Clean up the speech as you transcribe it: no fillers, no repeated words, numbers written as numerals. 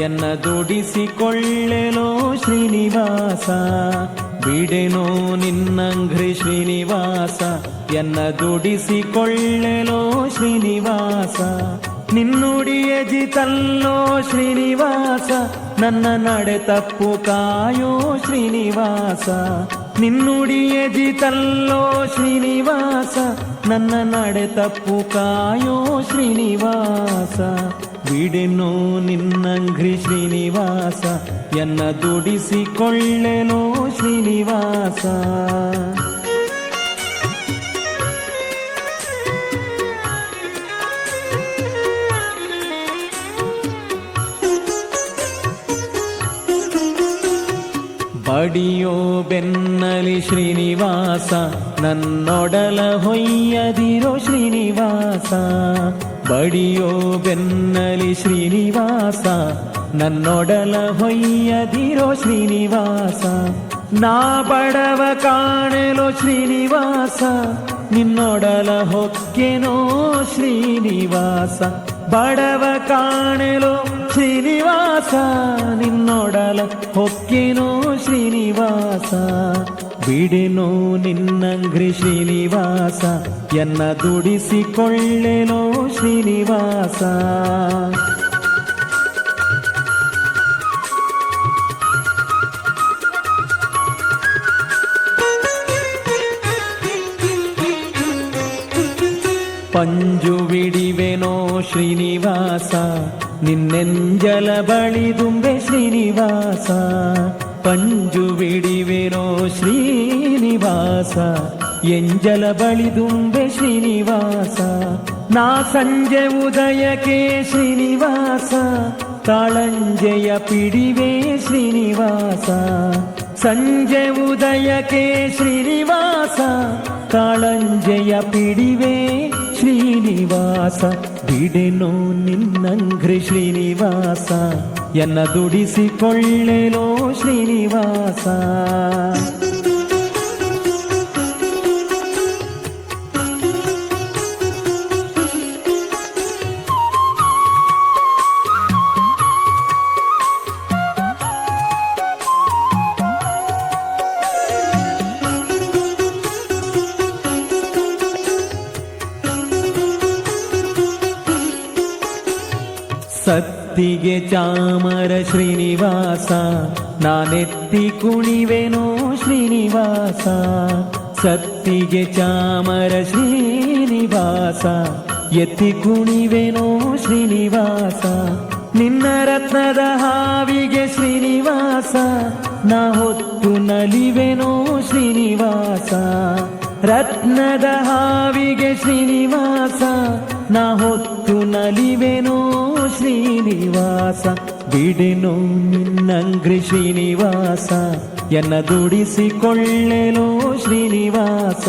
ಎನ್ನ ದುಡಿಸಿಕೊಳ್ಳೆಲೋ ಶ್ರೀನಿವಾಸ. ಬಿಡೆನೋ ನಿನ್ನಂಘ್ರಿ ಶ್ರೀನಿವಾಸ, ಎನ್ನ ದುಡಿಸಿಕೊಳ್ಳೆಲೋ ಶ್ರೀನಿವಾಸ. ನಿನ್ನುಡಿಯ ಜಿತಲ್ಲೋ ಶ್ರೀನಿವಾಸ, ನನ್ನ ನಡೆ ತಪ್ಪು ಕಾಯೋ ಶ್ರೀನಿವಾಸ. ನಿನ್ನುಡಿಯ ಜಿತಲ್ಲೋ ಶ್ರೀನಿವಾಸ, ನನ್ನ ನಡೆ ತಪ್ಪು ಕಾಯೋ ಶ್ರೀನಿವಾಸ. ಬಿಡೆನೋ ನಿನ್ನಂಘ್ರಿ ಶ್ರೀನಿವಾಸ, ಎನ್ನ ದುಡಿಸಿಕೊಳ್ಳೆನೋ ಶ್ರೀನಿವಾಸ. ಬಡಿಯೋ ಬೆನ್ನಲಿ ಶ್ರೀನಿವಾಸ, ನನ್ನೊಡಲ ಹೊಯ್ಯದಿರೋ ಶ್ರೀನಿವಾಸ. ಬಡಿಯೋ ಬೆನ್ನಲಿ ಶ್ರೀನಿವಾಸ, ನನ್ನೊಡಲ ಹೊಯ್ಯದಿರೋ ಶ್ರೀನಿವಾಸ. ನಾ ಬಡವ ಕಾಣೆಲೋ ಶ್ರೀನಿವಾಸ, ನಿನ್ನೊಡಲ ಹೊಕ್ಕೆನೋ ಶ್ರೀನಿವಾಸ. ಬಡವ ಕಾಣೆಲೋ ಶ್ರೀನಿವಾಸ, ನಿನ್ನೊಡಲ ಹೊಕ್ಕೆನೋ ಶ್ರೀನಿವಾಸ. ಬಿಡೆನೋ ನಿನ್ನಂಘ್ರಿ ಶ್ರೀನಿವಾಸ, ಎನ್ನ ದುಡಿಸಿಕೊಳ್ಳೆನೋ ಶ್ರೀನಿವಾಸ. ಪಂಜು ಬಿಡಿವೆನೋ ಶ್ರೀನಿವಾಸ, ನಿನ್ನೆಂಜಲ ಬಳಿದುಂಬೆ ಶ್ರೀನಿವಾಸ. ಪಂಜು ಬಿಡಿವೆನೋ ಶ್ರೀನಿವಾಸ, ಎಂಜಲ ಬಳಿದುಂಬೆ ಶ್ರೀನಿವಾಸ. ನಾ ಸಂಜೆ ಉದಯಕ್ಕೆ ಶ್ರೀನಿವಾಸ, ಕಾಳಂಜೆಯ ಪಿಡಿವೆ ಶ್ರೀನಿವಾಸ. ಸಂಜೆ ಉದಯಕ್ಕೆ ಶ್ರೀನಿವಾಸ, ಕಾಳಂಜೆಯ ಪಿಡಿವೆ ಶ್ರೀನಿವಾಸ. ಬಿಡೆನೋ ನಿನ್ನಂಘ್ರಿ ಶ್ರೀನಿವಾಸ, ಎನ್ನ ದುಡಿಸಿಕೊಳ್ಳೆನೋ ಶ್ರೀನಿವಾಸ. ಸತ್ತಿಗೆ ಚಾಮರ ಶ್ರೀನಿವಾಸ, ನಾನೆತ್ತಿ ಕುಣಿವೆನೋ ಶ್ರೀನಿವಾಸ. ಸತ್ತಿಗೆ ಚಾಮರ ಶ್ರೀನಿವಾಸ, ಎತ್ತಿ ಕುಣಿವೆನೋ ಶ್ರೀನಿವಾಸ. ನಿನ್ನ ರತ್ನದ ಹಾವಿಗೆ ಶ್ರೀನಿವಾಸ, ನಾ ಹೊತ್ತು ನಲಿವೆನೋ ಶ್ರೀನಿವಾಸ. ರತ್ನದ ಹಾವಿಗೆ ಶ್ರೀನಿವಾಸ, ನಾ ಹೊತ್ತು ನಲಿವೆನೋ ಶ್ರೀನಿವಾಸ. ಬಿಡೆನೋ ನಿನ್ನಂಘ್ರಿ ಶ್ರೀನಿವಾಸ, ಎನ್ನ ದುಡಿಸಿಕೊಳ್ಳೆನೋ ಶ್ರೀನಿವಾಸ.